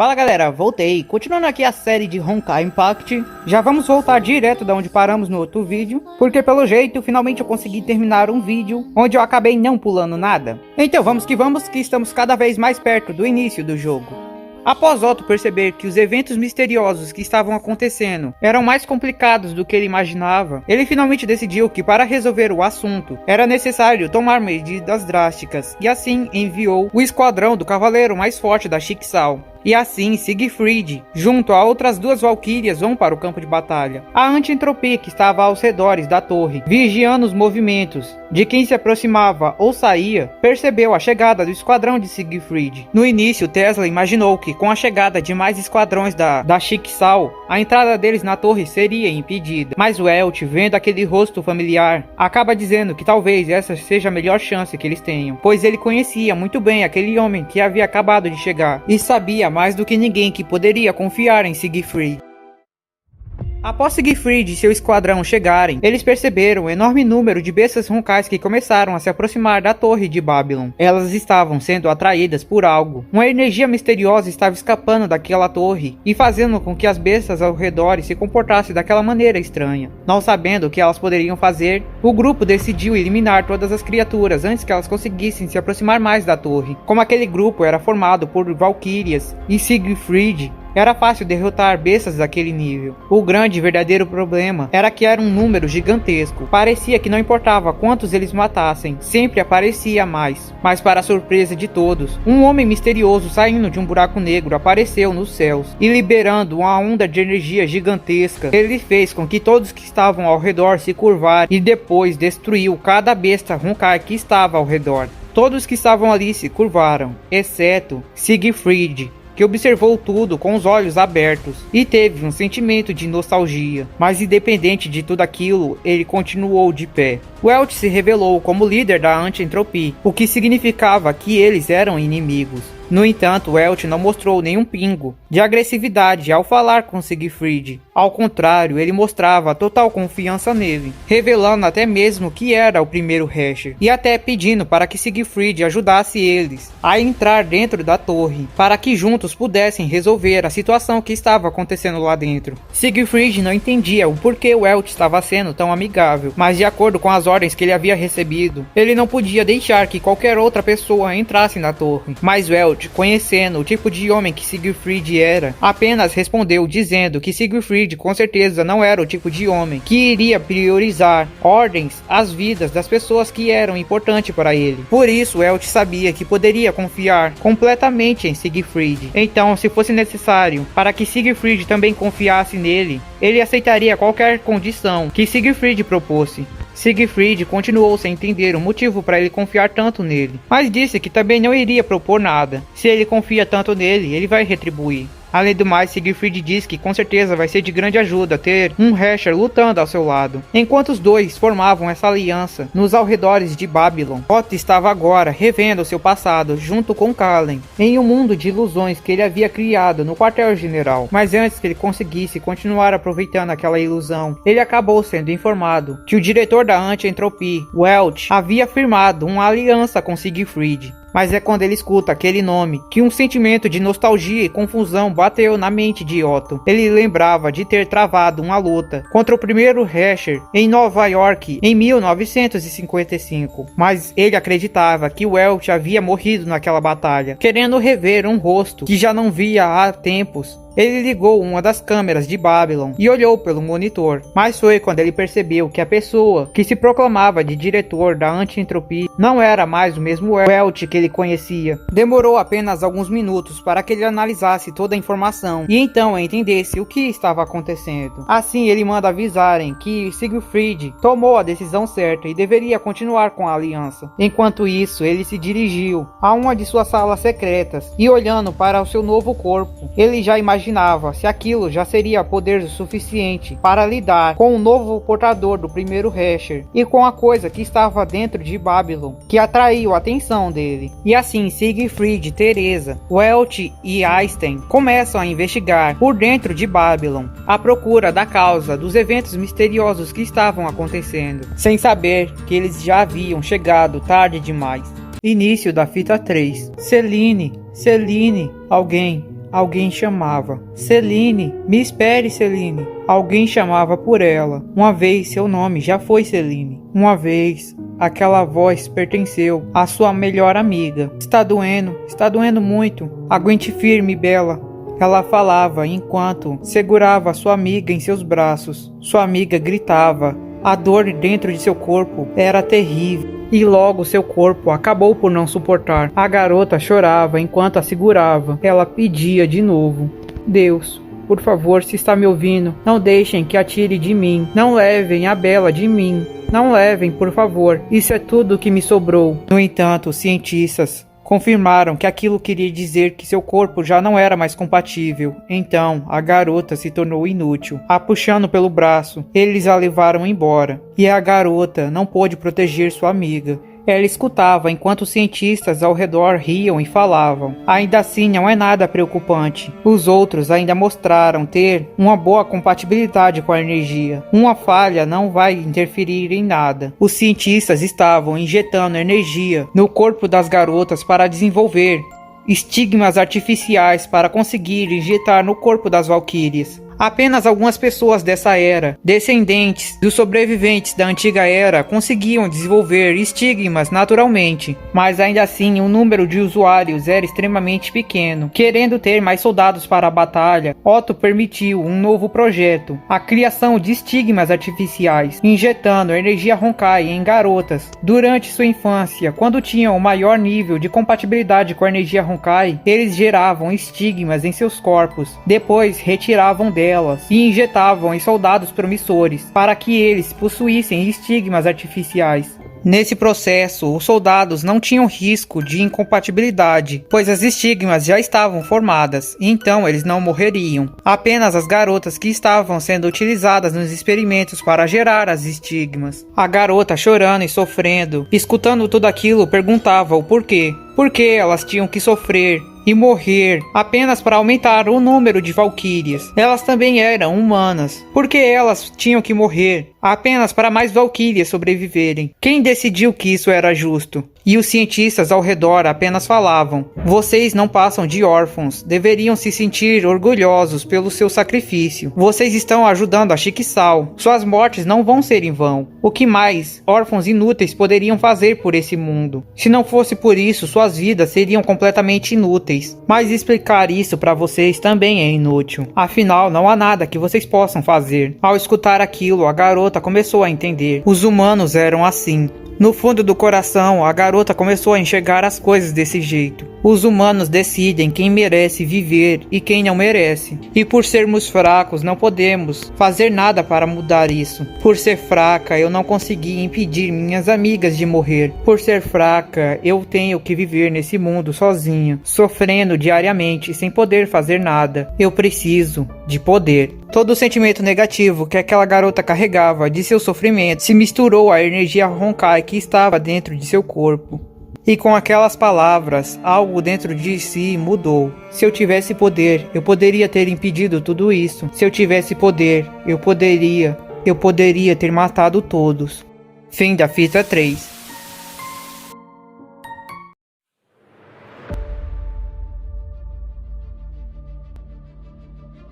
Fala galera, voltei. Continuando aqui a série de Honkai Impact. Já vamos voltar direto da onde paramos no outro vídeo, porque pelo jeito, finalmente eu consegui terminar um vídeo onde eu acabei não pulando nada. Então vamos, que estamos cada vez mais perto do início do jogo. Após Otto perceber que os eventos misteriosos que estavam acontecendo eram mais complicados do que ele imaginava, ele finalmente decidiu que para resolver o assunto era necessário tomar medidas drásticas, e assim enviou o esquadrão do cavaleiro mais forte da Schicksal. E assim, Siegfried, junto a outras duas valquírias, vão para o campo de batalha. A Anti-Entropia, que estava aos redores da torre, vigiando os movimentos de quem se aproximava ou saía, percebeu a chegada do esquadrão de Siegfried. No início, Tesla imaginou que com a chegada de mais esquadrões da Schicksal, a entrada deles na torre seria impedida. Mas o Welt, vendo aquele rosto familiar, acaba dizendo que talvez essa seja a melhor chance que eles tenham, pois ele conhecia muito bem aquele homem que havia acabado de chegar e sabia mais do que ninguém que poderia confiar em Siegfried. Após Siegfried e seu esquadrão chegarem, eles perceberam o enorme número de bestas roncais que começaram a se aproximar da torre de Babylon. Elas estavam sendo atraídas por algo. Uma energia misteriosa estava escapando daquela torre e fazendo com que as bestas ao redor se comportassem daquela maneira estranha. Não sabendo o que elas poderiam fazer, o grupo decidiu eliminar todas as criaturas antes que elas conseguissem se aproximar mais da torre. Como aquele grupo era formado por valquírias e Siegfried, era fácil derrotar bestas daquele nível. O grande e verdadeiro problema era que era um número gigantesco. Parecia que não importava quantos eles matassem, sempre aparecia mais. Mas para a surpresa de todos, um homem misterioso saindo de um buraco negro apareceu nos céus e liberando uma onda de energia gigantesca. Ele fez com que todos que estavam ao redor se curvaram e depois destruiu cada besta Honkai que estava ao redor. Todos que estavam ali se curvaram, exceto Siegfried, que observou tudo com os olhos abertos e teve um sentimento de nostalgia. Mas independente de tudo aquilo, ele continuou de pé. Welt se revelou como líder da Anti-Entropia, o que significava que eles eram inimigos. No entanto, Welt não mostrou nenhum pingo de agressividade ao falar com Siegfried. Ao contrário, ele mostrava total confiança nele, revelando até mesmo que era o primeiro Hasher, e até pedindo para que Siegfried ajudasse eles a entrar dentro da torre, para que juntos pudessem resolver a situação que estava acontecendo lá dentro. Siegfried não entendia o porquê Welt estava sendo tão amigável, mas de acordo com as ordens que ele havia recebido, ele não podia deixar que qualquer outra pessoa entrasse na torre. Mas Welt, conhecendo o tipo de homem que Siegfried era, apenas respondeu dizendo que Siegfried com certeza não era o tipo de homem que iria priorizar ordens às vidas das pessoas que eram importantes para ele. Por isso, Welt sabia que poderia confiar completamente em Siegfried. Então, se fosse necessário para que Siegfried também confiasse nele, ele aceitaria qualquer condição que Siegfried propôs. Siegfried continuou sem entender o motivo para ele confiar tanto nele, mas disse que também não iria propor nada. Se ele confia tanto nele, ele vai retribuir. Além do mais, Siegfried diz que com certeza vai ser de grande ajuda ter um Hasher lutando ao seu lado. Enquanto os dois formavam essa aliança nos arredores de Babylon, Otto estava agora revendo seu passado junto com Kallen, em um mundo de ilusões que ele havia criado no quartel-general. Mas antes que ele conseguisse continuar aproveitando aquela ilusão, ele acabou sendo informado que o diretor da Anti-Entropia, Welt, havia firmado uma aliança com Siegfried. Mas é quando ele escuta aquele nome que um sentimento de nostalgia e confusão bateu na mente de Otto. Ele lembrava de ter travado uma luta contra o primeiro Hasher em Nova York em 1955. Mas ele acreditava que Welt havia morrido naquela batalha. Querendo rever um rosto que já não via há tempos, ele ligou uma das câmeras de Babylon e olhou pelo monitor, mas foi quando ele percebeu que a pessoa que se proclamava de diretor da Anti-Entropia não era mais o mesmo Welt que ele conhecia. Demorou apenas alguns minutos para que ele analisasse toda a informação e então entendesse o que estava acontecendo. Assim, ele manda avisarem que Siegfried tomou a decisão certa e deveria continuar com a aliança. Enquanto isso, ele se dirigiu a uma de suas salas secretas e olhando para o seu novo corpo, ele já imaginava se aquilo já seria poder suficiente para lidar com o novo portador do primeiro Hasher e com a coisa que estava dentro de Babylon, que atraiu a atenção dele. E assim, Siegfried, Teresa, Welt e Einstein começam a investigar por dentro de Babylon, à procura da causa dos eventos misteriosos que estavam acontecendo, sem saber que eles já haviam chegado tarde demais. Início da fita 3. Celine, alguém. Alguém chamava: Celine, me espere, Celine. Alguém chamava por ela. Uma vez seu nome já foi Celine. Uma vez aquela voz pertenceu à sua melhor amiga. Está doendo muito. Aguente firme, Bela. Ela falava enquanto segurava sua amiga em seus braços. Sua amiga gritava. A dor dentro de seu corpo era terrível. E logo seu corpo acabou por não suportar. A garota chorava enquanto a segurava. Ela pedia de novo: Deus, por favor, se está me ouvindo, não deixem que atire de mim. Não levem a Bela de mim. Não levem, por favor. Isso é tudo que me sobrou. No entanto, os cientistas confirmaram que aquilo queria dizer que seu corpo já não era mais compatível. Então, a garota se tornou inútil. A puxando pelo braço, eles a levaram embora. E a garota não pôde proteger sua amiga. Ela escutava enquanto os cientistas ao redor riam e falavam. Ainda assim, não é nada preocupante. Os outros ainda mostraram ter uma boa compatibilidade com a energia. Uma falha não vai interferir em nada. Os cientistas estavam injetando energia no corpo das garotas para desenvolver estigmas artificiais para conseguir injetar no corpo das valquírias. Apenas algumas pessoas dessa era, descendentes dos sobreviventes da antiga era, conseguiam desenvolver estigmas naturalmente, mas ainda assim o número de usuários era extremamente pequeno. Querendo ter mais soldados para a batalha, Otto permitiu um novo projeto, a criação de estigmas artificiais, injetando energia Honkai em garotas. Durante sua infância, quando tinham o maior nível de compatibilidade com a energia Honkai, eles geravam estigmas em seus corpos, depois retiravam delas e injetavam em soldados promissores para que eles possuíssem estigmas artificiais. Nesse processo, os soldados não tinham risco de incompatibilidade, pois as estigmas já estavam formadas, então eles não morreriam. Apenas as garotas que estavam sendo utilizadas nos experimentos para gerar as estigmas. A garota, chorando e sofrendo, escutando tudo aquilo, perguntava o porquê. Por que elas tinham que sofrer e morrer apenas para aumentar o número de valquírias? Elas também eram humanas. Por que elas tinham que morrer apenas para mais valquírias sobreviverem? Quem decidiu que isso era justo? E os cientistas ao redor apenas falavam: vocês não passam de órfãos, deveriam se sentir orgulhosos pelo seu sacrifício. Vocês estão ajudando a Chixal. Suas mortes não vão ser em vão. O que mais órfãos inúteis poderiam fazer por esse mundo? Se não fosse por isso, suas vidas seriam completamente inúteis. Mas explicar isso para vocês também é inútil. Afinal, não há nada que vocês possam fazer. Ao escutar aquilo, a garota começou a entender. Os humanos eram assim. No fundo do coração, a garota começou a enxergar as coisas desse jeito. Os humanos decidem quem merece viver e quem não merece. E por sermos fracos, não podemos fazer nada para mudar isso. Por ser fraca, eu não consegui impedir minhas amigas de morrer. Por ser fraca, eu tenho que viver nesse mundo sozinha, sofrendo diariamente, sem poder fazer nada. Eu preciso de poder. Todo o sentimento negativo que aquela garota carregava de seu sofrimento se misturou à energia Honkai que estava dentro de seu corpo. E com aquelas palavras, algo dentro de si mudou. Se eu tivesse poder, eu poderia ter impedido tudo isso. Se eu tivesse poder, eu poderia ter matado todos. Fim da fita 3.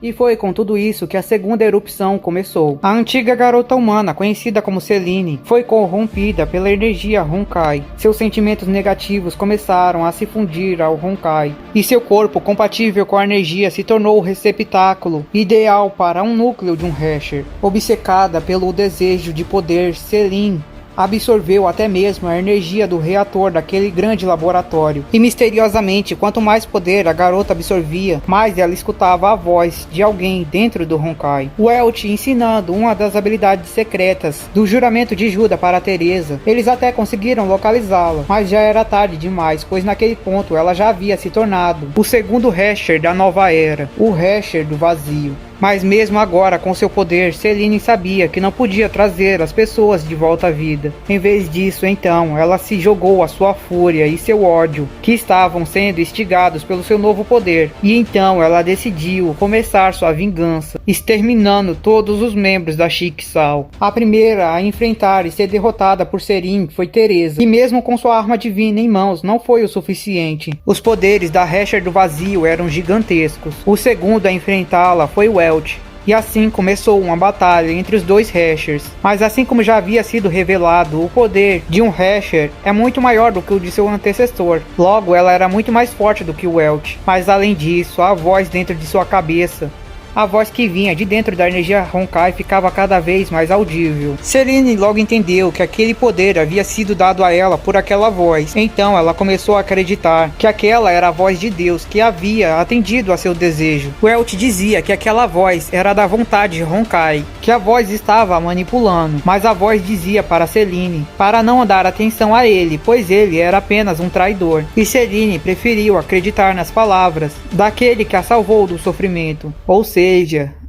E foi com tudo isso que a segunda erupção começou. A antiga garota humana, conhecida como Celine, foi corrompida pela energia Honkai. Seus sentimentos negativos começaram a se fundir ao Honkai, e seu corpo, compatível com a energia, se tornou o receptáculo ideal para um núcleo de um Hasher. Obcecada pelo desejo de poder, Celine absorveu até mesmo a energia do reator daquele grande laboratório. E misteriosamente, quanto mais poder a garota absorvia, mais ela escutava a voz de alguém dentro do Honkai. Welt ensinando uma das habilidades secretas do juramento de Juda para Teresa. Eles até conseguiram localizá-la, mas já era tarde demais, pois naquele ponto ela já havia se tornado o segundo Hasher da nova era, o Hasher do vazio. Mas mesmo agora, com seu poder, Selene sabia que não podia trazer as pessoas de volta à vida. Em vez disso, então, ela se jogou a sua fúria e seu ódio, que estavam sendo instigados pelo seu novo poder. E então ela decidiu começar sua vingança, exterminando todos os membros da Chicxul. A primeira a enfrentar e ser derrotada por Serin foi Theresa, e mesmo com sua arma divina em mãos, não foi o suficiente. Os poderes da Hesher do Vazio eram gigantescos. O segundo a enfrentá-la foi Welch. E assim começou uma batalha entre os dois Heshers. Mas assim como já havia sido revelado, o poder de um Hesher é muito maior do que o de seu antecessor. Logo, ela era muito mais forte do que o Welch. Mas além disso, a voz dentro de sua cabeça, a voz que vinha de dentro da energia Honkai, ficava cada vez mais audível. Selene logo entendeu que aquele poder havia sido dado a ela por aquela voz. Então ela começou a acreditar que aquela era a voz de Deus que havia atendido a seu desejo. Welch dizia que aquela voz era da vontade Honkai, que a voz estava a manipulando, mas a voz dizia para Selene para não dar atenção a ele, pois ele era apenas um traidor. E Selene preferiu acreditar nas palavras daquele que a salvou do sofrimento, ou seja,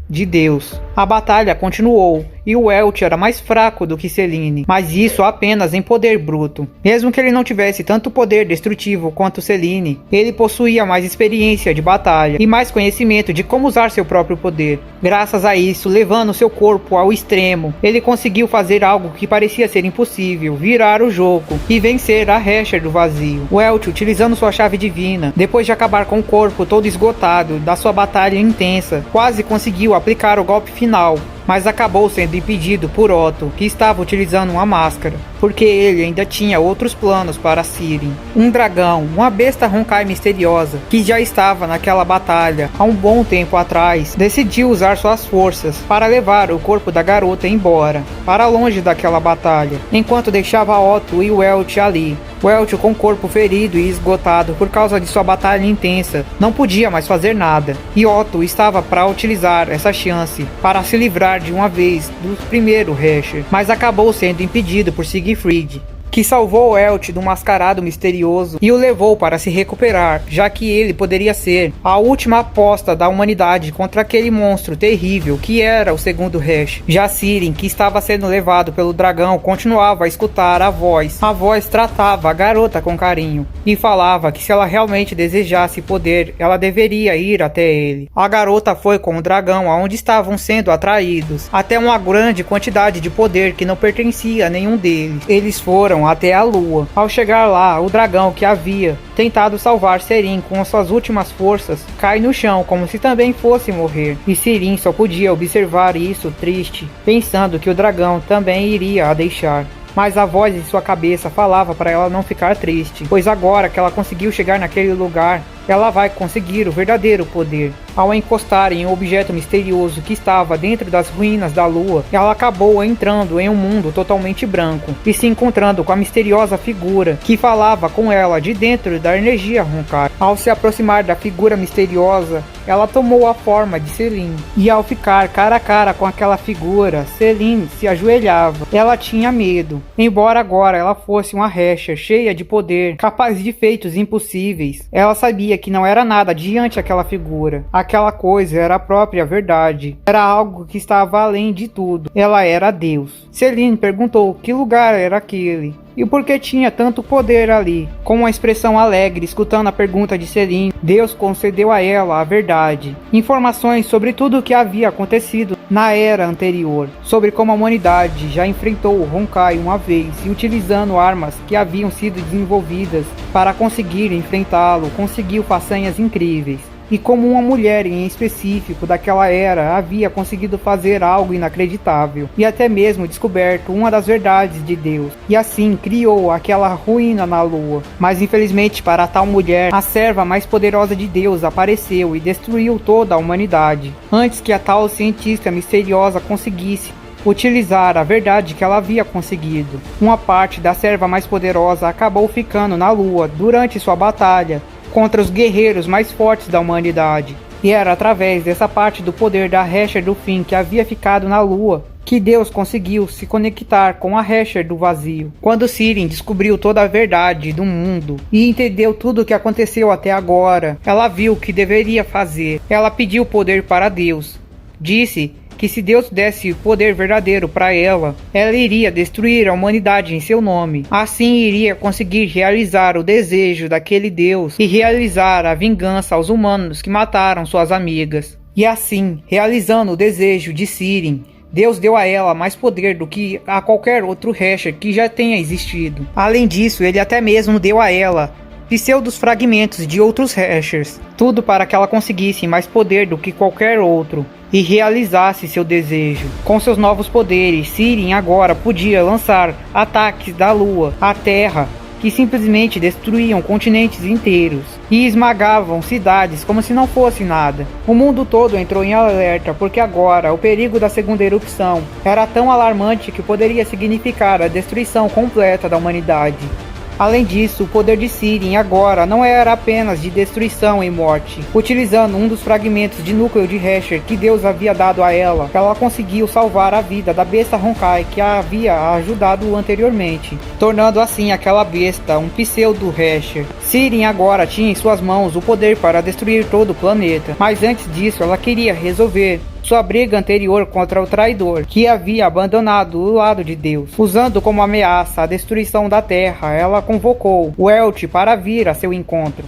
de Deus. A batalha continuou, e o Welch era mais fraco do que Selene, mas isso apenas em poder bruto. Mesmo que ele não tivesse tanto poder destrutivo quanto Selene, ele possuía mais experiência de batalha e mais conhecimento de como usar seu próprio poder. Graças a isso, levando seu corpo ao extremo, ele conseguiu fazer algo que parecia ser impossível, virar o jogo e vencer a Hesher do Vazio. Welch, utilizando sua chave divina, depois de acabar com o corpo todo esgotado da sua batalha intensa, quase conseguiu aplicar o golpe final, mas acabou sendo impedido por Otto, que estava utilizando uma máscara, porque ele ainda tinha outros planos para Sirin. Um dragão, uma besta Honkai misteriosa, que já estava naquela batalha há um bom tempo atrás, decidiu usar suas forças para levar o corpo da garota embora, para longe daquela batalha, enquanto deixava Otto e Welch ali. Welch, com o corpo ferido e esgotado por causa de sua batalha intensa, não podia mais fazer nada, e Otto estava para utilizar essa chance para se livrar de uma vez do primeiro Hesher, mas acabou sendo impedido por Siegfried, que salvou Welch do mascarado misterioso e o levou para se recuperar, já que ele poderia ser a última aposta da humanidade contra aquele monstro terrível que era o segundo Hesh. Já Sirin, que estava sendo levado pelo dragão, continuava a escutar a voz. A voz tratava a garota com carinho e falava que se ela realmente desejasse poder, ela deveria ir até ele. A garota foi com o dragão aonde estavam sendo atraídos, até uma grande quantidade de poder que não pertencia a nenhum deles. Eles foram até a lua. Ao chegar lá, o dragão que havia tentado salvar Serin com as suas últimas forças cai no chão como se também fosse morrer, e Serin só podia observar isso triste, pensando que o dragão também iria a deixar. Mas a voz em sua cabeça falava para ela não ficar triste, pois agora que ela conseguiu chegar naquele lugar, ela vai conseguir o verdadeiro poder. Ao encostar em um objeto misterioso que estava dentro das ruínas da lua, ela acabou entrando em um mundo totalmente branco e se encontrando com a misteriosa figura que falava com ela de dentro da energia Honkai. Ao se aproximar da figura misteriosa, ela tomou a forma de Selene, e ao ficar cara a cara com aquela figura, Selene se ajoelhava. Ela tinha medo, embora agora ela fosse uma Hesher cheia de poder, capaz de feitos impossíveis. Ela sabia que não era nada diante aquela figura. Aquela coisa era a própria verdade. Era algo que estava além de tudo. Ela era Deus. Selene perguntou que lugar era aquele e por que tinha tanto poder ali. Com uma expressão alegre, escutando a pergunta de Selene, Deus concedeu a ela a verdade. Informações sobre tudo o que havia acontecido na era anterior, sobre como a humanidade já enfrentou o Honkai uma vez e utilizando armas que haviam sido desenvolvidas para conseguir enfrentá-lo, conseguiu façanhas incríveis. E como uma mulher em específico daquela era havia conseguido fazer algo inacreditável, e até mesmo descoberto uma das verdades de Deus, e assim criou aquela ruína na lua. Mas infelizmente para tal mulher, a serva mais poderosa de Deus apareceu e destruiu toda a humanidade, antes que a tal cientista misteriosa conseguisse utilizar a verdade que ela havia conseguido. Uma parte da serva mais poderosa acabou ficando na lua durante sua batalha contra os guerreiros mais fortes da humanidade. E era através dessa parte do poder da Hesher do fim que havia ficado na lua que Deus conseguiu se conectar com a Hesher do vazio. Quando Sirin descobriu toda a verdade do mundo e entendeu tudo o que aconteceu até agora, ela viu o que deveria fazer. Ela pediu poder para Deus. disse que se Deus desse poder verdadeiro para ela, ela iria destruir a humanidade em seu nome. Assim iria conseguir realizar o desejo daquele Deus e realizar a vingança aos humanos que mataram suas amigas. E assim, realizando o desejo de Sirin, Deus deu a ela mais poder do que a qualquer outro Hesher que já tenha existido. Além disso, ele até mesmo deu a ela pseudos fragmentos de outros Heshers, tudo para que ela conseguisse mais poder do que qualquer outro e realizasse seu desejo. Com seus novos poderes, Sirin agora podia lançar ataques da Lua à Terra que simplesmente destruíam continentes inteiros e esmagavam cidades como se não fosse nada. O mundo todo entrou em alerta porque agora o perigo da segunda erupção era tão alarmante que poderia significar a destruição completa da humanidade. Além disso, o poder de Sirin agora não era apenas de destruição e morte. Utilizando um dos fragmentos de núcleo de Hesher que Deus havia dado a ela, ela conseguiu salvar a vida da besta Honkai que a havia ajudado anteriormente, tornando assim aquela besta um pseudo Hesher. Sirin agora tinha em suas mãos o poder para destruir todo o planeta, mas antes disso ela queria resolver sua briga anterior contra o traidor, que havia abandonado o lado de Deus. Usando como ameaça a destruição da Terra, ela convocou o Welch para vir a seu encontro.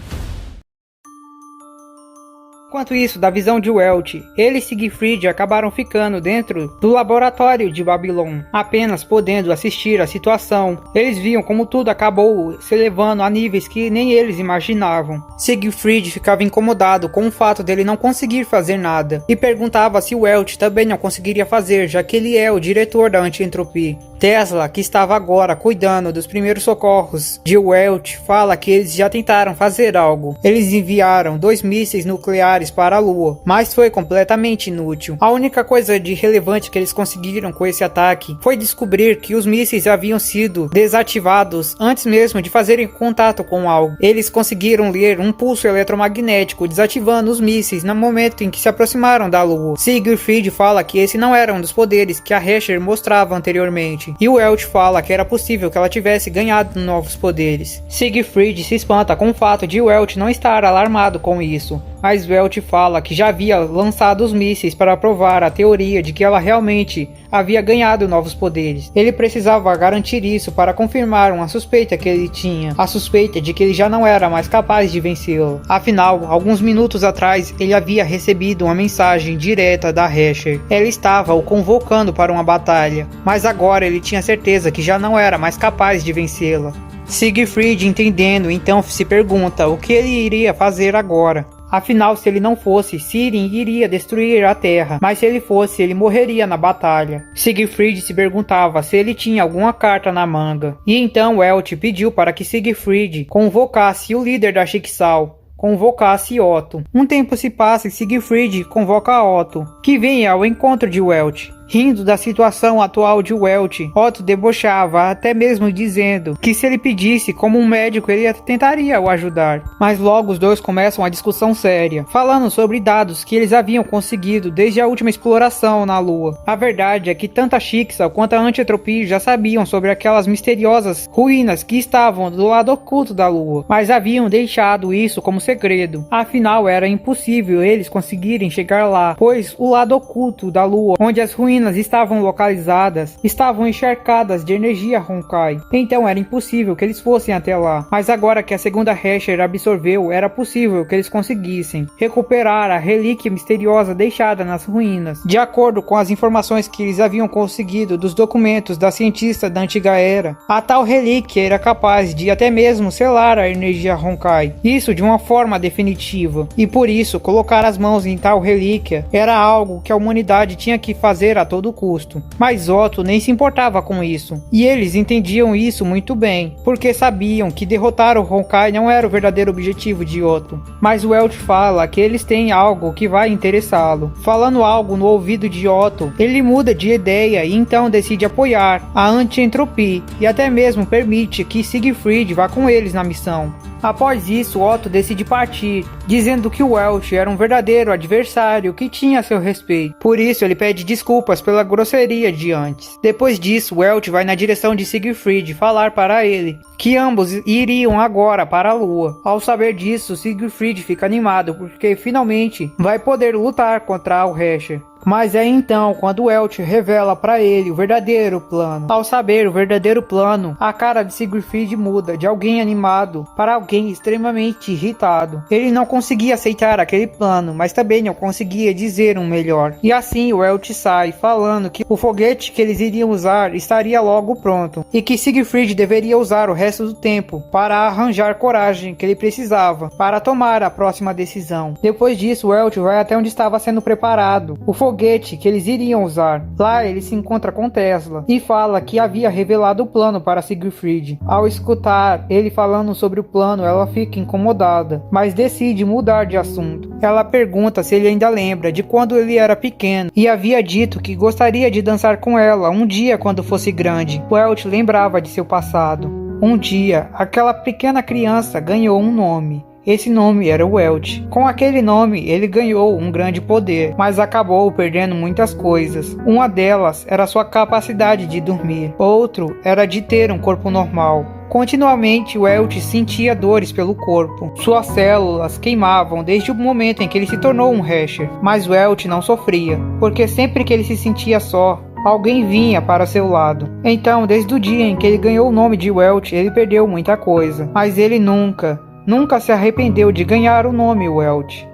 Enquanto isso, da visão de Welch, ele e Siegfried acabaram ficando dentro do laboratório de Babylon, apenas podendo assistir a situação. Eles viam como tudo acabou se elevando a níveis que nem eles imaginavam. Siegfried ficava incomodado com o fato dele não conseguir fazer nada, e perguntava se Welch também não conseguiria fazer, já que ele é o diretor da anti-entropia. Tesla, que estava agora cuidando dos primeiros socorros de Welch, fala que eles já tentaram fazer algo. Eles enviaram 2 mísseis nucleares para a Lua, mas foi completamente inútil. A única coisa de relevante que eles conseguiram com esse ataque foi descobrir que os mísseis haviam sido desativados antes mesmo de fazerem contato com algo. Eles conseguiram ler um pulso eletromagnético desativando os mísseis no momento em que se aproximaram da Lua. Siegfried fala que esse não era um dos poderes que a Hesher mostrava anteriormente, e o Welch fala que era possível que ela tivesse ganhado novos poderes. Siegfried se espanta com o fato de Welch não estar alarmado com isso, mas Welch fala que já havia lançado os mísseis para provar a teoria de que ela realmente havia ganhado novos poderes. Ele precisava garantir isso para confirmar uma suspeita que ele tinha, a suspeita de que ele já não era mais capaz de vencê-la. Afinal, alguns minutos atrás, ele havia recebido uma mensagem direta da Hesher. Ela estava o convocando para uma batalha, mas agora ele tinha certeza que já não era mais capaz de vencê-la. Siegfried, entendendo, então se pergunta o que ele iria fazer agora. Afinal, se ele não fosse, Sirin iria destruir a Terra, mas se ele fosse, ele morreria na batalha. Siegfried se perguntava se ele tinha alguma carta na manga. E então Welch pediu para que Siegfried convocasse o líder da Schicksal, convocasse Otto. Um tempo se passa e Siegfried convoca Otto, que vem ao encontro de Welch. Rindo da situação atual de Welch, Otto debochava, até mesmo dizendo que se ele pedisse como um médico ele tentaria o ajudar. Mas logo os dois começam a discussão séria, falando sobre dados que eles haviam conseguido desde a última exploração na Lua. A verdade é que tanto a Schicksal quanto a Anti-Entropia já sabiam sobre aquelas misteriosas ruínas que estavam do lado oculto da Lua, mas haviam deixado isso como segredo. Afinal, era impossível eles conseguirem chegar lá, pois o lado oculto da Lua, onde as ruínas estavam localizadas, estavam encharcadas de energia Honkai. Então era impossível que eles fossem até lá. Mas agora que a segunda Hesher absorveu, era possível que eles conseguissem recuperar a relíquia misteriosa deixada nas ruínas. De acordo com as informações que eles haviam conseguido dos documentos da cientista da antiga era, a tal relíquia era capaz de até mesmo selar a energia Honkai. Isso de uma forma definitiva. E por isso, colocar as mãos em tal relíquia era algo que a humanidade tinha que fazer a todo custo. Mas Otto nem se importava com isso, e eles entendiam isso muito bem, porque sabiam que derrotar o Honkai não era o verdadeiro objetivo de Otto. Mas Welch fala que eles têm algo que vai interessá-lo. Falando algo no ouvido de Otto, ele muda de ideia e então decide apoiar a Anti-Entropia e até mesmo permite que Siegfried vá com eles na missão. Após isso, Otto decide partir, dizendo que Welch era um verdadeiro adversário que tinha a seu respeito. Por isso, ele pede desculpas pela grosseria de antes. Depois disso, Welch vai na direção de Siegfried falar para ele que ambos iriam agora para a Lua. Ao saber disso, Siegfried fica animado porque finalmente vai poder lutar contra o Hesher. Mas é então quando Welt revela para ele o verdadeiro plano. Ao saber o verdadeiro plano, a cara de Siegfried muda de alguém animado para alguém extremamente irritado. Ele não conseguia aceitar aquele plano, mas também não conseguia dizer um melhor. E assim Welt sai falando que o foguete que eles iriam usar estaria logo pronto e que Siegfried deveria usar o resto do tempo para arranjar a coragem que ele precisava para tomar a próxima decisão. Depois disso, Welt vai até onde estava sendo preparado o foguete que eles iriam usar. Lá ele se encontra com Tesla e fala que havia revelado o plano para Siegfried. Ao escutar ele falando sobre o plano, ela fica incomodada, mas decide mudar de assunto. Ela pergunta se ele ainda lembra de quando ele era pequeno e havia dito que gostaria de dançar com ela um dia quando fosse grande. Welt lembrava de seu passado. Um dia, aquela pequena criança ganhou um nome. Esse nome era Welt. Com aquele nome, ele ganhou um grande poder, mas acabou perdendo muitas coisas. Uma delas era sua capacidade de dormir. Outro era de ter um corpo normal. Continuamente, Welt sentia dores pelo corpo. Suas células queimavam desde o momento em que ele se tornou um Hesher. Mas Welt não sofria, porque sempre que ele se sentia só, alguém vinha para seu lado. Então, desde o dia em que ele ganhou o nome de Welt, ele perdeu muita coisa. Mas ele nunca se arrependeu de ganhar o nome Welt.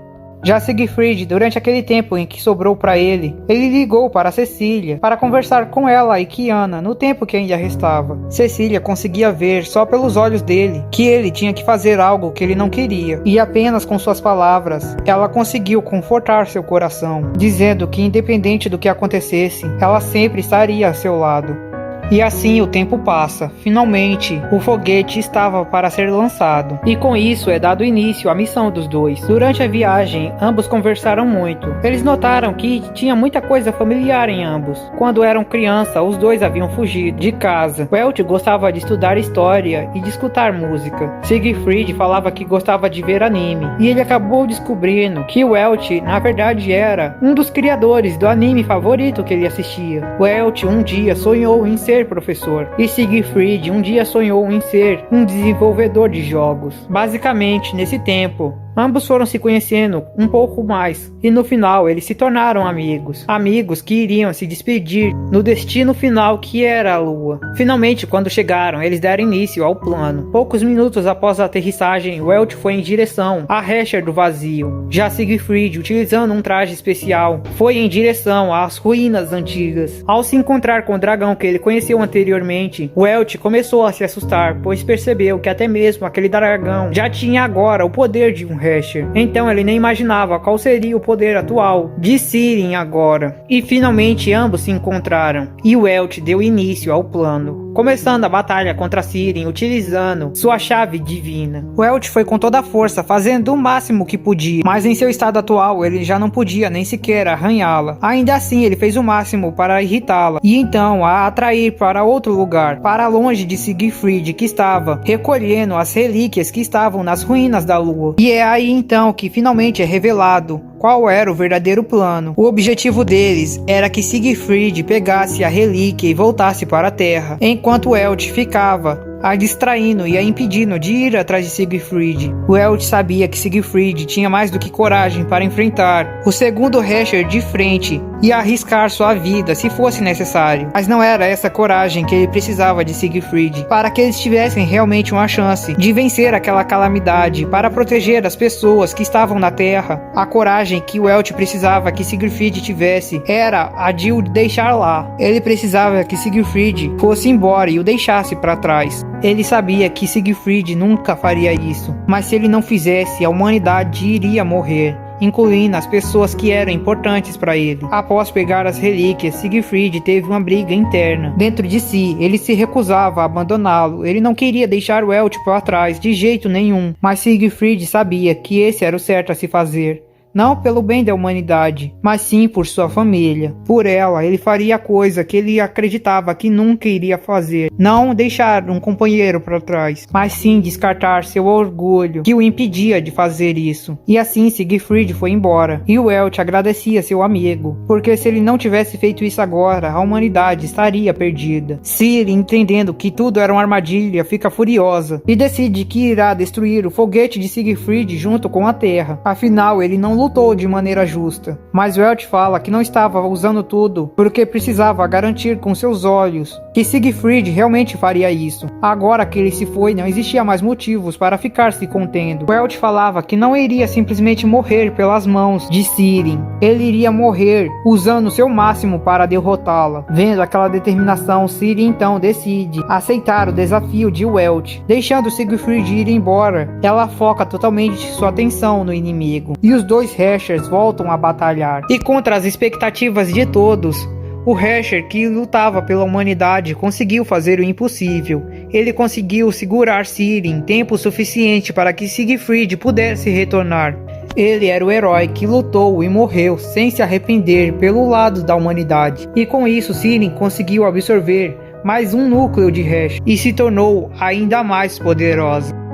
Já Siegfried, durante aquele tempo em que sobrou para ele ligou para Cecília para conversar com ela e Kiana no tempo que ainda restava. Cecília conseguia ver só pelos olhos dele que ele tinha que fazer algo que ele não queria, e apenas com suas palavras ela conseguiu confortar seu coração, dizendo que independente do que acontecesse, ela sempre estaria a seu lado. E assim o tempo passa. Finalmente, o foguete estava para ser lançado. E com isso é dado início à missão dos dois. Durante a viagem, ambos conversaram muito. Eles notaram que tinha muita coisa familiar em ambos. Quando eram criança, os dois haviam fugido de casa. Welt gostava de estudar história e de escutar música. Siegfried falava que gostava de ver anime. E ele acabou descobrindo que Welt, na verdade, era um dos criadores do anime favorito que ele assistia. Welt um dia sonhou em ser professor, e Siegfried um dia sonhou em ser um desenvolvedor de jogos. Basicamente, nesse tempo, ambos foram se conhecendo um pouco mais, e no final eles se tornaram amigos. Amigos que iriam se despedir no destino final que era a Lua. Finalmente, quando chegaram, eles deram início ao plano. Poucos minutos após a aterrissagem, Welt foi em direção à Hesher do Vazio. Já Siegfried, utilizando um traje especial, foi em direção às ruínas antigas. Ao se encontrar com o dragão que ele conheceu anteriormente, Welt começou a se assustar, pois percebeu que até mesmo aquele dragão já tinha agora o poder de um Hesher. Então ele nem imaginava qual seria o poder atual de Ciri agora. E finalmente ambos se encontraram, e Welt deu início ao plano, começando a batalha contra Ciri utilizando sua chave divina. Welt foi com toda a força, fazendo o máximo que podia, mas em seu estado atual ele já não podia nem sequer arranhá-la. Ainda assim ele fez o máximo para irritá-la, e então a atrair para outro lugar, para longe de Siegfried, que estava recolhendo as relíquias que estavam nas ruínas da Lua. E é aí então que finalmente é revelado qual era o verdadeiro plano. O objetivo deles era que Siegfried pegasse a relíquia e voltasse para a Terra, enquanto Welt ficava a distraindo e a impedindo de ir atrás de Siegfried. Welt sabia que Siegfried tinha mais do que coragem para enfrentar o segundo Hesher de frente e arriscar sua vida se fosse necessário. Mas não era essa coragem que ele precisava de Siegfried para que eles tivessem realmente uma chance de vencer aquela calamidade, para proteger as pessoas que estavam na Terra. A coragem que Welt precisava que Siegfried tivesse era a de o deixar lá. Ele precisava que Siegfried fosse embora e o deixasse para trás. Ele sabia que Siegfried nunca faria isso, mas se ele não fizesse, a humanidade iria morrer, incluindo as pessoas que eram importantes para ele. Após pegar as relíquias, Siegfried teve uma briga interna. Dentro de si, ele se recusava a abandoná-lo. Ele não queria deixar Welt para trás de jeito nenhum, mas Siegfried sabia que esse era o certo a se fazer. Não pelo bem da humanidade, mas sim por sua família. Por ela, ele faria a coisa que ele acreditava que nunca iria fazer. Não deixar um companheiro para trás, mas sim descartar seu orgulho que o impedia de fazer isso. E assim Siegfried foi embora, e Welt agradecia seu amigo, porque se ele não tivesse feito isso agora, a humanidade estaria perdida. Ciri, entendendo que tudo era uma armadilha, fica furiosa e decide que irá destruir o foguete de Siegfried junto com a Terra. Afinal, ele não lutou lutou de maneira justa. Mas Welt fala que não estava usando tudo porque precisava garantir com seus olhos que Siegfried realmente faria isso. Agora que ele se foi, não existia mais motivos para ficar se contendo. Welt falava que não iria simplesmente morrer pelas mãos de Ciri. Ele iria morrer usando o seu máximo para derrotá-la. Vendo aquela determinação, Ciri então decide aceitar o desafio de Welt. Deixando Siegfried ir embora, ela foca totalmente sua atenção no inimigo. E os dois Herschers voltam a batalhar. E contra as expectativas de todos, o Herscher, que lutava pela humanidade, conseguiu fazer o impossível. Ele conseguiu segurar Ciri em tempo suficiente para que Siegfried pudesse retornar. Ele era o herói que lutou e morreu sem se arrepender pelo lado da humanidade. E com isso, Ciri conseguiu absorver mais um núcleo de Herscher e se tornou ainda mais poderosa.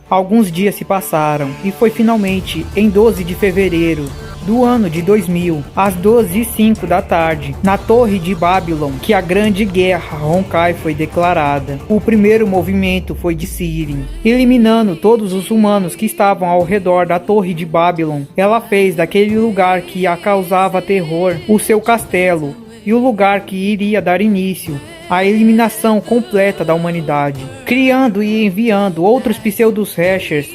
Alguns dias se passaram e foi finalmente em 12 de fevereiro do ano de 2000, às 12h05 da tarde, na Torre de Babylon, que a Grande Guerra Honkai foi declarada. O primeiro movimento foi de Ciri, eliminando todos os humanos que estavam ao redor da Torre de Babylon. Ela fez daquele lugar que a causava terror o seu castelo e o lugar que iria dar início a eliminação completa da humanidade, criando e enviando outros pseudos Herschers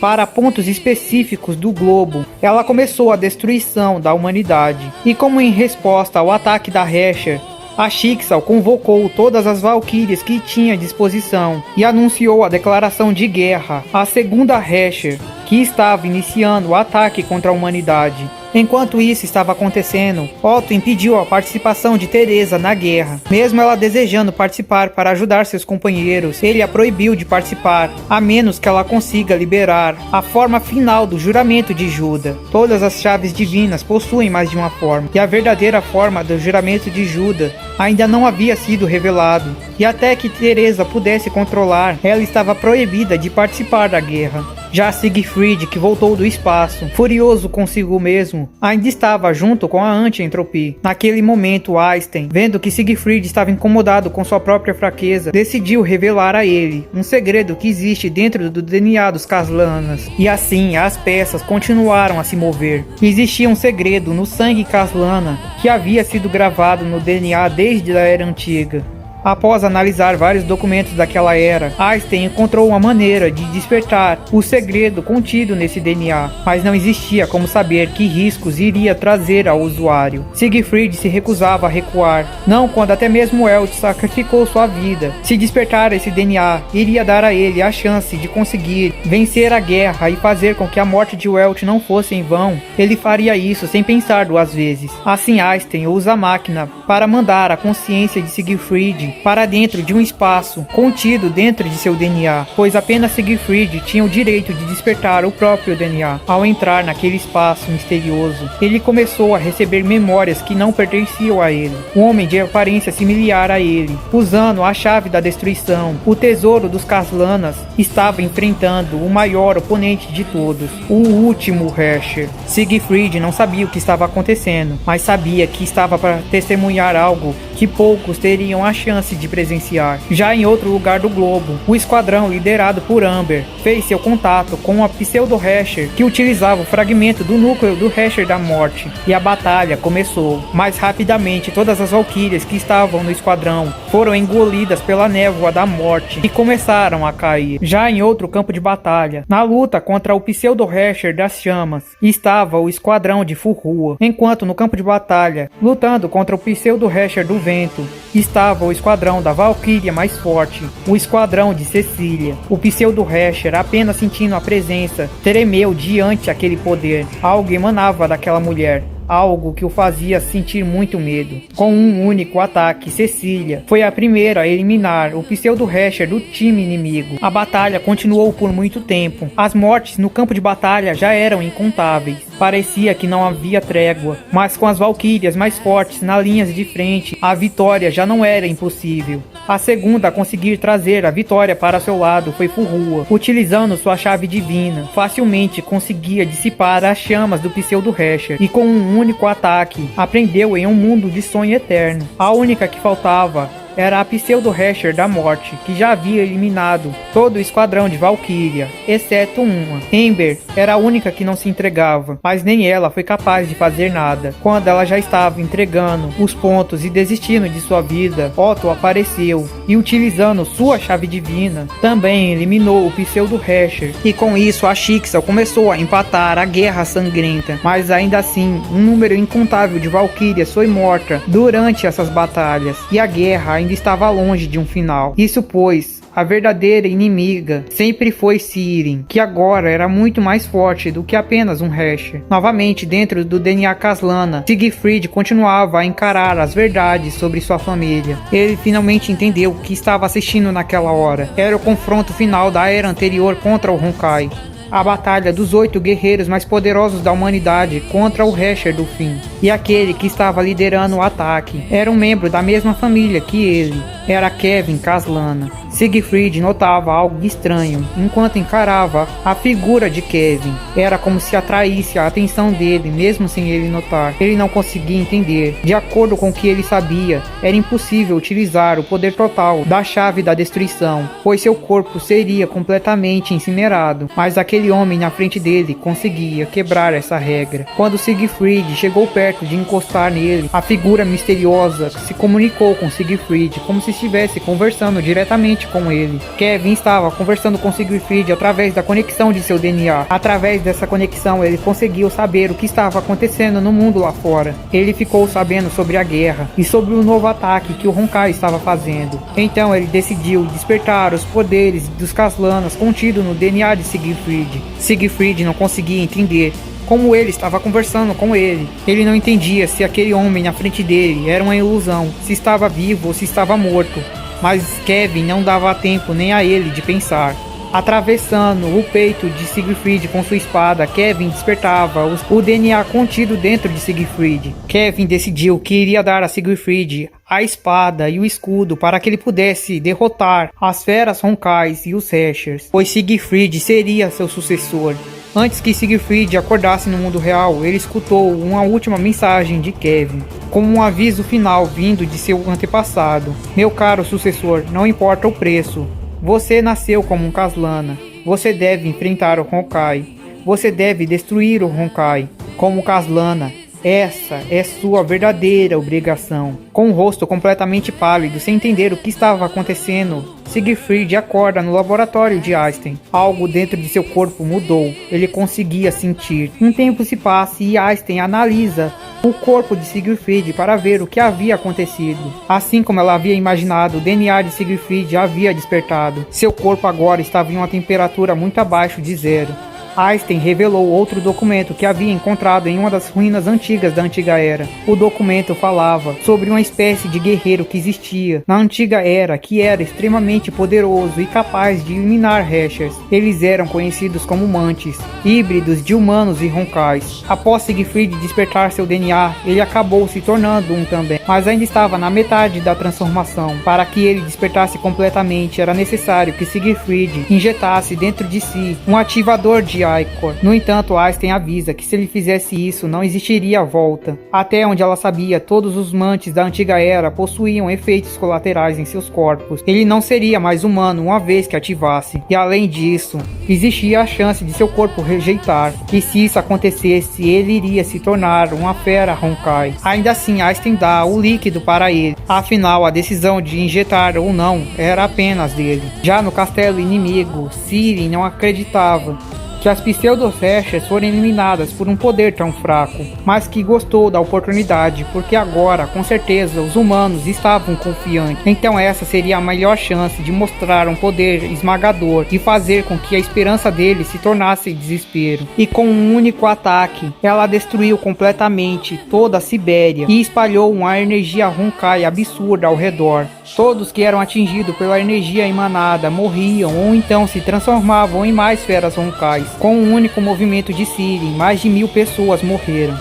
para pontos específicos do globo. Ela começou a destruição da humanidade, e como em resposta ao ataque da Herscher, a Schicksal convocou todas as Valquírias que tinha à disposição e anunciou a declaração de guerra à segunda Herscher, que estava iniciando o ataque contra a humanidade. Enquanto isso estava acontecendo, Otto impediu a participação de Teresa na guerra. Mesmo ela desejando participar para ajudar seus companheiros, ele a proibiu de participar, a menos que ela consiga liberar a forma final do juramento de Judas. Todas as chaves divinas possuem mais de uma forma, e a verdadeira forma do juramento de Judas ainda não havia sido revelado, e até que Teresa pudesse controlar, ela estava proibida de participar da guerra. Já Siegfried, que voltou do espaço, furioso consigo mesmo, ainda estava junto com a anti-entropia. Naquele momento, Einstein, vendo que Siegfried estava incomodado com sua própria fraqueza, decidiu revelar a ele um segredo que existe dentro do DNA dos Caslanas. E assim, as peças continuaram a se mover. Existia um segredo no sangue Caslana que havia sido gravado no DNA desde a Era Antiga. Após analisar vários documentos daquela era, Einstein encontrou uma maneira de despertar o segredo contido nesse DNA, mas não existia como saber que riscos iria trazer ao usuário. Siegfried se recusava a recuar, não quando até mesmo Welt sacrificou sua vida. Se despertar esse DNA, iria dar a ele a chance de conseguir vencer a guerra e fazer com que a morte de Welt não fosse em vão. Ele faria isso sem pensar duas vezes. Assim, Einstein usa a máquina para mandar a consciência de Siegfried para dentro de um espaço contido dentro de seu DNA, pois apenas Siegfried tinha o direito de despertar o próprio DNA. Ao entrar naquele espaço misterioso, ele começou a receber memórias que não pertenciam a ele. Um homem de aparência similar a ele, usando a chave da destruição, o tesouro dos Caslanas, estava enfrentando o maior oponente de todos, o último Herscher. Siegfried não sabia o que estava acontecendo, mas sabia que estava para testemunhar algo que poucos teriam a chance de presenciar. Já em outro lugar do globo, o esquadrão liderado por Amber fez seu contato com a pseudo-Herscher, que utilizava o fragmento do núcleo do Herscher da morte, e a batalha começou. Mais rapidamente, todas as Valquírias que estavam no esquadrão foram engolidas pela névoa da morte e começaram a cair. Já em outro campo de batalha, na luta contra o pseudo-Herscher das chamas, estava o esquadrão de Furrua, enquanto no campo de batalha, lutando contra o pseudo-Herscher do vento, estava o esquadrão da Valquíria mais forte, o esquadrão de Cecília. O pseudo-Herscher, apenas sentindo a presença, tremeu diante aquele poder. Algo emanava daquela mulher, algo que o fazia sentir muito medo. Com um único ataque, Cecília foi a primeira a eliminar o pseudo-Herscher do time inimigo. A batalha continuou por muito tempo. As mortes no campo de batalha já eram incontáveis. Parecia que não havia trégua, mas com as Valquírias mais fortes na linha de frente, a vitória já não era impossível. A segunda a conseguir trazer a vitória para seu lado foi Furrua. Utilizando sua chave divina, facilmente conseguia dissipar as chamas do Pseudo-Hesher e com um único ataque, aprendeu em um mundo de sonho eterno. A única que faltava era a Pseudo-Hesher da Morte, que já havia eliminado todo o esquadrão de Valkyria, exceto uma. Ember era a única que não se entregava, mas nem ela foi capaz de fazer nada. Quando ela já estava entregando os pontos e desistindo de sua vida, Otto apareceu e, utilizando sua chave divina, também eliminou o Pseudo-Hesher. E com isso a Sixel começou a empatar a guerra sangrenta, mas ainda assim um número incontável de Valkyrias foi morta durante essas batalhas, e a guerra ainda estava longe de um final. Isso pois a verdadeira inimiga sempre foi Siren, que agora era muito mais forte do que apenas um Hesher. Novamente dentro do DNA Caslana, Siegfried continuava a encarar as verdades sobre sua família. Ele finalmente entendeu o que estava assistindo naquela hora. Era o confronto final da era anterior contra o Honkai. A batalha dos 8 guerreiros mais poderosos da humanidade contra o Hesher do fim. E aquele que estava liderando o ataque era um membro da mesma família que ele. Era Kevin Caslana. Siegfried notava algo estranho enquanto encarava a figura de Kevin. Era como se atraísse a atenção dele, mesmo sem ele notar. Ele não conseguia entender. De acordo com o que ele sabia, era impossível utilizar o poder total da chave da destruição, pois seu corpo seria completamente incinerado. Mas aquele homem na frente dele conseguia quebrar essa regra. Quando Siegfried chegou perto de encostar nele, a figura misteriosa se comunicou com Siegfried como se estivesse conversando diretamente com ele. Kevin estava conversando com Siegfried através da conexão de seu DNA. Através dessa conexão, ele conseguiu saber o que estava acontecendo no mundo lá fora. Ele ficou sabendo sobre a guerra e sobre o novo ataque que o Honkai estava fazendo. Então ele decidiu despertar os poderes dos Caslanas contidos no DNA de Siegfried. Siegfried não conseguia entender como ele estava conversando com ele. Ele não entendia se aquele homem na frente dele era uma ilusão, se estava vivo ou se estava morto. Mas Kevin não dava tempo nem a ele de pensar. Atravessando o peito de Siegfried com sua espada, Kevin despertava o DNA contido dentro de Siegfried. Kevin decidiu que iria dar a Siegfried a espada e o escudo para que ele pudesse derrotar as feras Honkais e os Heshers, pois Siegfried seria seu sucessor. Antes que Siegfried acordasse no mundo real, ele escutou uma última mensagem de Kevin, como um aviso final vindo de seu antepassado. Meu caro sucessor, não importa o preço. Você nasceu como um Caslana. Você deve enfrentar o Honkai. Você deve destruir o Honkai. Como Caslana, essa é sua verdadeira obrigação. Com o rosto completamente pálido, sem entender o que estava acontecendo, Siegfried acorda no laboratório de Einstein. Algo dentro de seu corpo mudou. Ele conseguia sentir. Um tempo se passa e Einstein analisa o corpo de Siegfried para ver o que havia acontecido. Assim como ela havia imaginado, o DNA de Siegfried havia despertado. Seu corpo agora estava em uma temperatura muito abaixo de zero. Einstein revelou outro documento que havia encontrado em uma das ruínas antigas da Antiga Era. O documento falava sobre uma espécie de guerreiro que existia na Antiga Era, que era extremamente poderoso e capaz de eliminar Heshers. Eles eram conhecidos como Mantis, híbridos de humanos e Honkais. Após Siegfried despertar seu DNA, ele acabou se tornando um também, mas ainda estava na metade da transformação. Para que ele despertasse completamente, era necessário que Siegfried injetasse dentro de si um ativador de Icor. No entanto, Einstein avisa que se ele fizesse isso, não existiria volta. Até onde ela sabia, todos os Mantis da Antiga Era possuíam efeitos colaterais em seus corpos. Ele não seria mais humano uma vez que ativasse. E além disso, existia a chance de seu corpo rejeitar. E se isso acontecesse, ele iria se tornar uma fera Honkai. Ainda assim, Einstein dá o líquido para ele. Afinal, a decisão de injetar ou não era apenas dele. Já no castelo inimigo, Siren não acreditava que as Pseudo-Heshers foram eliminadas por um poder tão fraco, mas que gostou da oportunidade, porque agora, com certeza, os humanos estavam confiantes. Então essa seria a melhor chance de mostrar um poder esmagador e fazer com que a esperança deles se tornasse desespero. E com um único ataque, ela destruiu completamente toda a Sibéria e espalhou uma energia Honkai absurda ao redor. Todos que eram atingidos pela energia emanada morriam ou então se transformavam em mais feras Honkais. Com um único movimento de Siren, mais de 1000 pessoas morreram.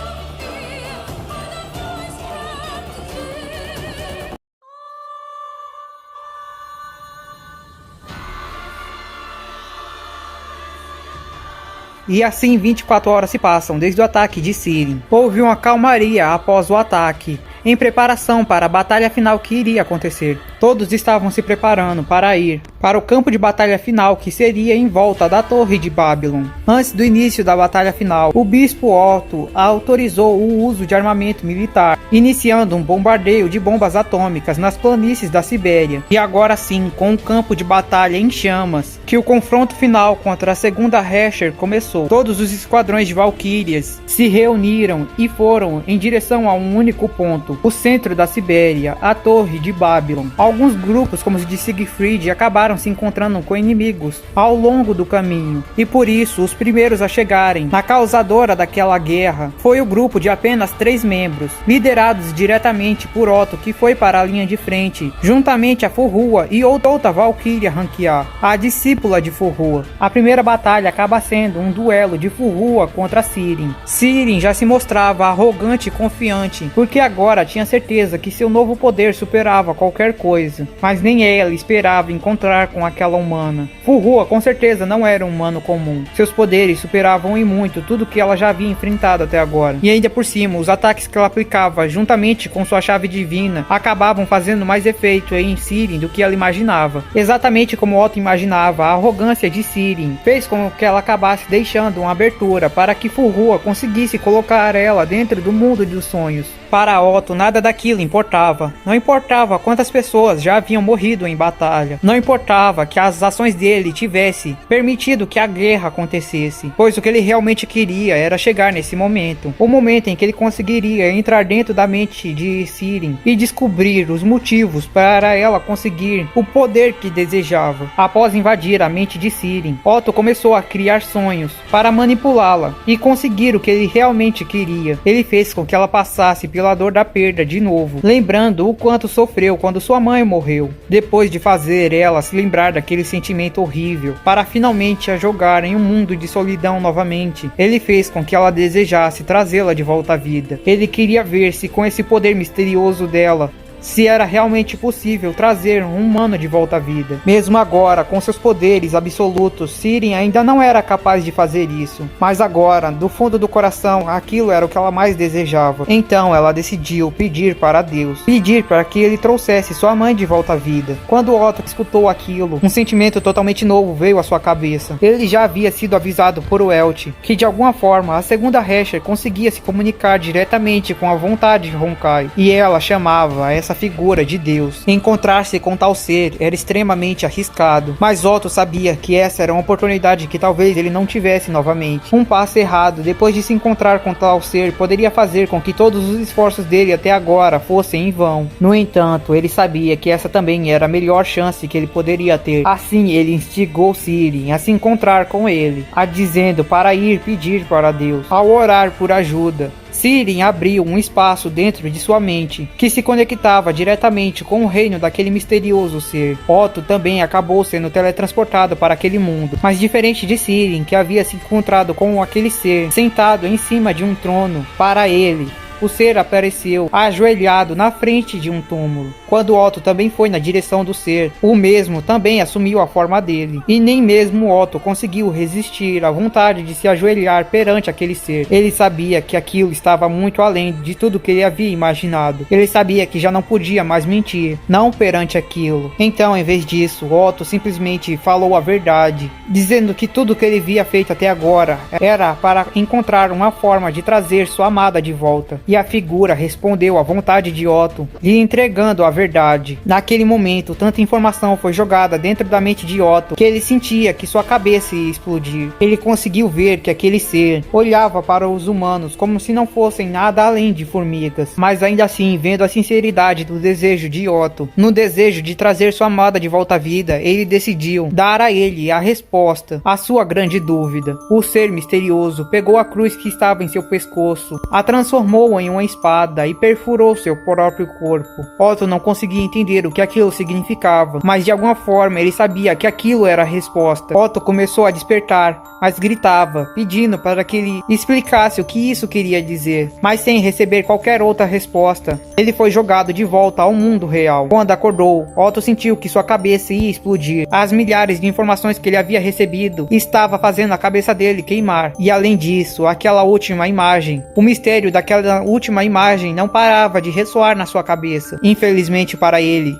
E assim 24 horas se passam desde o ataque de Sirin. Houve uma calmaria após o ataque, em preparação para a batalha final que iria acontecer. Todos estavam se preparando para ir para o campo de batalha final, que seria em volta da Torre de Babylon. Antes do início da batalha final, o Bispo Otto autorizou o uso de armamento militar, iniciando um bombardeio de bombas atômicas nas planícies da Sibéria. E agora sim, com o campo de batalha em chamas, que o confronto final contra a segunda Recher começou. Todos os esquadrões de Valquírias se reuniram e foram em direção a um único ponto, o centro da Sibéria, a Torre de Babylon. Alguns grupos, como os de Siegfried, acabaram se encontrando com inimigos ao longo do caminho, e por isso os primeiros a chegarem na causadora daquela guerra foi o grupo de apenas 3 membros, liderados diretamente por Otto, que foi para a linha de frente, juntamente a Forrua e outra Valquíria Rankiar, a discípula de Forrua. A primeira batalha acaba sendo um duelo de Forrua contra Sirin. Sirin já se mostrava arrogante e confiante, porque agora tinha certeza que seu novo poder superava qualquer coisa, mas nem ela esperava encontrar com aquela humana. Forrua com certeza não era um humano comum. Seus poderes superavam em muito tudo que ela já havia enfrentado até agora. E ainda por cima, os ataques que ela aplicava juntamente com sua chave divina acabavam fazendo mais efeito em Sirin do que ela imaginava. Exatamente como Otto imaginava, a arrogância de Sirin fez com que ela acabasse deixando uma abertura para que Forrua conseguisse colocar ela dentro do mundo dos sonhos. Para Otto, nada daquilo importava. Não importava quantas pessoas já haviam morrido em batalha. Não importava que as ações dele tivessem permitido que a guerra acontecesse, pois o que ele realmente queria era chegar nesse momento. O momento em que ele conseguiria entrar dentro da mente de Sirin e descobrir os motivos para ela conseguir o poder que desejava. Após invadir a mente de Sirin, Otto começou a criar sonhos para manipulá-la e conseguir o que ele realmente queria. Ele fez com que ela passasse pela dor da perda de novo, lembrando o quanto sofreu quando sua mãe morreu, depois de fazer ela se lembrar daquele sentimento horrível, para finalmente a jogar em um mundo de solidão novamente. Ele fez com que ela desejasse trazê-la de volta à vida. Ele queria ver se com esse poder misterioso dela, se era realmente possível trazer um humano de volta à vida. Mesmo agora, com seus poderes absolutos, Sirin ainda não era capaz de fazer isso. Mas agora, do fundo do coração, aquilo era o que ela mais desejava. Então ela decidiu pedir para Deus, pedir para que ele trouxesse sua mãe de volta à vida. Quando Otto escutou aquilo, um sentimento totalmente novo veio à sua cabeça. Ele já havia sido avisado por Welch que de alguma forma a segunda Recher conseguia se comunicar diretamente com a vontade de Honkai, e ela chamava essa figura de Deus. Encontrar-se com tal ser era extremamente arriscado, mas Otto sabia que essa era uma oportunidade que talvez ele não tivesse novamente. Um passo errado depois de se encontrar com tal ser poderia fazer com que todos os esforços dele até agora fossem em vão. No entanto, ele sabia que essa também era a melhor chance que ele poderia ter. Assim, ele instigou Sirin a se encontrar com ele, a dizendo para ir pedir para Deus. Ao orar por ajuda, Sirin abriu um espaço dentro de sua mente, que se conectava diretamente com o reino daquele misterioso ser. Otto também acabou sendo teletransportado para aquele mundo, mas diferente de Sirin, que havia se encontrado com aquele ser sentado em cima de um trono, para ele, o ser apareceu ajoelhado na frente de um túmulo. Quando Otto também foi na direção do ser, o mesmo também assumiu a forma dele. E nem mesmo Otto conseguiu resistir à vontade de se ajoelhar perante aquele ser. Ele sabia que aquilo estava muito além de tudo que ele havia imaginado. Ele sabia que já não podia mais mentir, não perante aquilo. Então, em vez disso, Otto simplesmente falou a verdade, dizendo que tudo que ele havia feito até agora era para encontrar uma forma de trazer sua amada de volta. E a figura respondeu à vontade de Otto, lhe entregando a verdade. Naquele momento, tanta informação foi jogada dentro da mente de Otto que ele sentia que sua cabeça ia explodir. Ele conseguiu ver que aquele ser olhava para os humanos como se não fossem nada além de formigas. Mas ainda assim, vendo a sinceridade do desejo de Otto, no desejo de trazer sua amada de volta à vida, ele decidiu dar a ele a resposta à sua grande dúvida. O ser misterioso pegou a cruz que estava em seu pescoço, a transformou transformou em uma espada e perfurou seu próprio corpo. Otto não conseguia entender o que aquilo significava, mas de alguma forma ele sabia que aquilo era a resposta. Otto começou a despertar, mas gritava, pedindo para que ele explicasse o que isso queria dizer, mas sem receber qualquer outra resposta. Ele foi jogado de volta ao mundo real. Quando acordou, Otto sentiu que sua cabeça ia explodir. As milhares de informações que ele havia recebido estava fazendo a cabeça dele queimar. E além disso, aquela última imagem, o mistério daquela última imagem não parava de ressoar na sua cabeça. Infelizmente para ele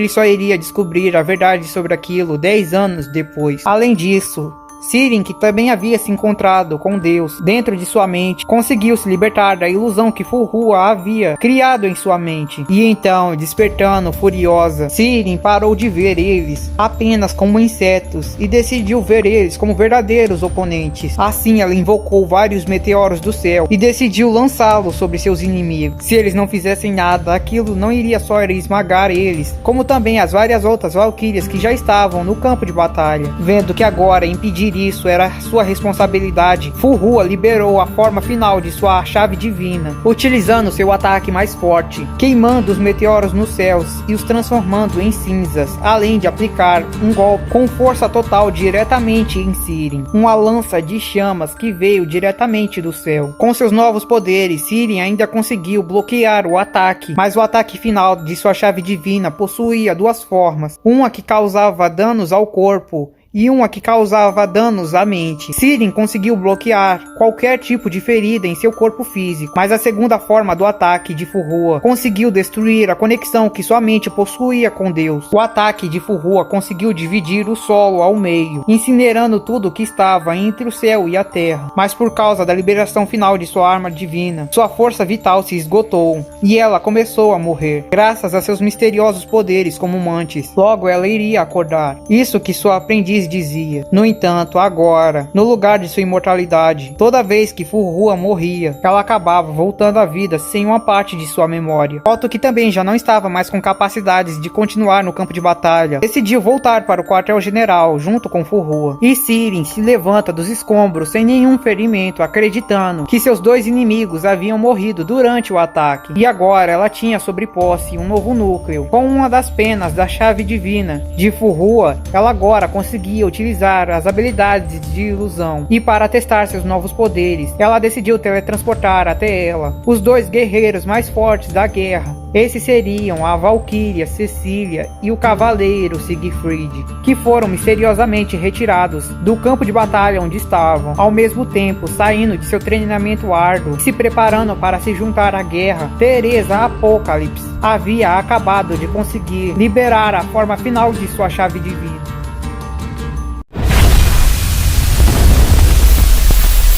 só iria descobrir a verdade sobre aquilo 10 anos depois. Além disso, Sirin, que também havia se encontrado com Deus dentro de sua mente, conseguiu se libertar da ilusão que Furuha havia criado em sua mente. E então, despertando furiosa, Sirin parou de ver eles apenas como insetos e decidiu ver eles como verdadeiros oponentes. Assim, ela invocou vários meteoros do céu e decidiu lançá-los sobre seus inimigos. Se eles não fizessem nada, aquilo não iria só esmagar eles, como também as várias outras valquírias que já estavam no campo de batalha. Vendo que agora impedir isso era sua responsabilidade, Furuha liberou a forma final de sua chave divina, utilizando seu ataque mais forte, queimando os meteoros nos céus e os transformando em cinzas, além de aplicar um golpe com força total diretamente em Sirin, uma lança de chamas que veio diretamente do céu. Com seus novos poderes, Sirin ainda conseguiu bloquear o ataque, mas o ataque final de sua chave divina possuía duas formas, uma que causava danos ao corpo e uma que causava danos à mente. Sirin conseguiu bloquear qualquer tipo de ferida em seu corpo físico, mas a segunda forma do ataque de Furuha conseguiu destruir a conexão que sua mente possuía com Deus. O ataque de Furuha conseguiu dividir o solo ao meio, incinerando tudo que estava entre o céu e a terra. Mas por causa da liberação final de sua arma divina, sua força vital se esgotou, e ela começou a morrer, graças a seus misteriosos poderes como Mantis. Logo ela iria acordar. Isso que sua aprendiz dizia. No entanto, agora, no lugar de sua imortalidade, toda vez que Furuha morria, ela acabava voltando à vida sem uma parte de sua memória. Otto, que também já não estava mais com capacidades de continuar no campo de batalha, decidiu voltar para o quartel-general junto com Furuha. E Sirin se levanta dos escombros sem nenhum ferimento, acreditando que seus dois inimigos haviam morrido durante o ataque. E agora ela tinha sobre posse um novo núcleo. Com uma das penas da chave divina de Furuha, ela agora conseguia utilizar as habilidades de ilusão, e para testar seus novos poderes, ela decidiu teletransportar até ela os dois guerreiros mais fortes da guerra. Esses seriam a Valquíria Cecília e o Cavaleiro Siegfried, que foram misteriosamente retirados do campo de batalha onde estavam, ao mesmo tempo saindo de seu treinamento árduo e se preparando para se juntar à guerra. Teresa Apocalipse havia acabado de conseguir liberar a forma final de sua chave divina.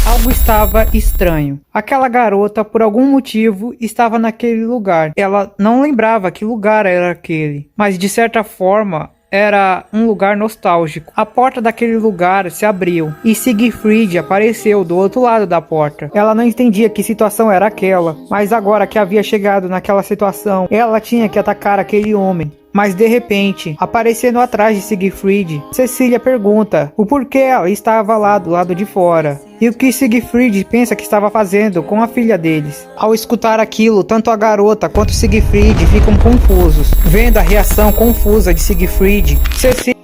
Algo estava estranho. Aquela garota, por algum motivo, estava naquele lugar. Ela não lembrava que lugar era aquele, mas de certa forma era um lugar nostálgico. A porta daquele lugar se abriu e Siegfried apareceu do outro lado da porta. Ela não entendia que situação era aquela, mas agora que havia chegado naquela situação, ela tinha que atacar aquele homem. Mas de repente, aparecendo atrás de Siegfried, Cecília pergunta o porquê ela estava lá do lado de fora e o que Siegfried pensa que estava fazendo com a filha deles. Ao escutar aquilo, tanto a garota quanto Siegfried ficam confusos. Vendo a reação confusa de Siegfried, Cecília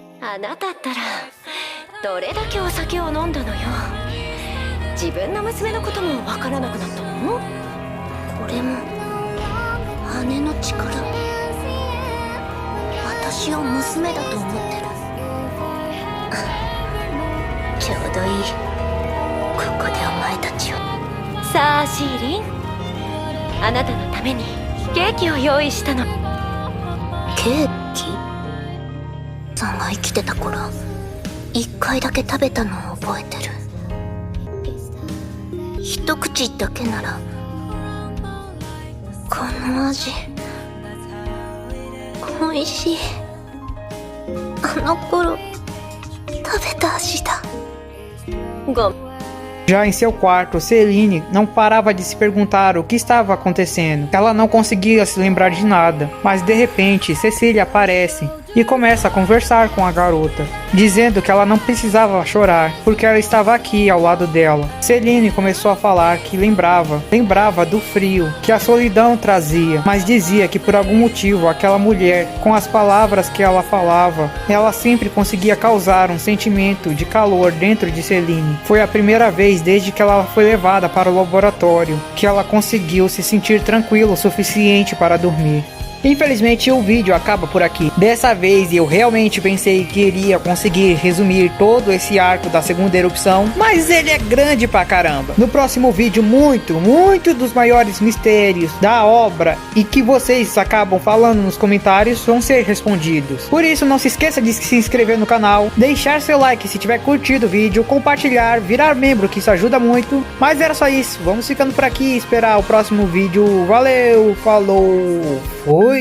さあシーリン、あなたのためにケーキを用意したの。ケーキ？さんが生きてた頃、一回だけ食べたのを覚えてる。一口だけなら、この味、美味しい。あの頃食べた味だ。ごめん。Já em seu quarto, Celine não parava de se perguntar o que estava acontecendo. Ela não conseguia se lembrar de nada, mas de repente Cecília aparece e começa a conversar com a garota, dizendo que ela não precisava chorar, porque ela estava aqui ao lado dela. Celine começou a falar que lembrava do frio que a solidão trazia, mas dizia que por algum motivo aquela mulher, com as palavras que ela falava, ela sempre conseguia causar um sentimento de calor dentro de Celine. Foi a primeira vez desde que ela foi levada para o laboratório que ela conseguiu se sentir tranquila o suficiente para dormir. Infelizmente o vídeo acaba por aqui. Dessa vez eu realmente pensei que iria conseguir resumir todo esse arco da segunda erupção, mas ele é grande pra caramba. No próximo vídeo muito dos maiores mistérios da obra e que vocês acabam falando nos comentários vão ser respondidos. Por isso não se esqueça de se inscrever no canal, deixar seu like se tiver curtido o vídeo, compartilhar, virar membro que isso ajuda muito. Mas era só isso, vamos ficando por aqui e esperar o próximo vídeo. Valeu, falou, fui!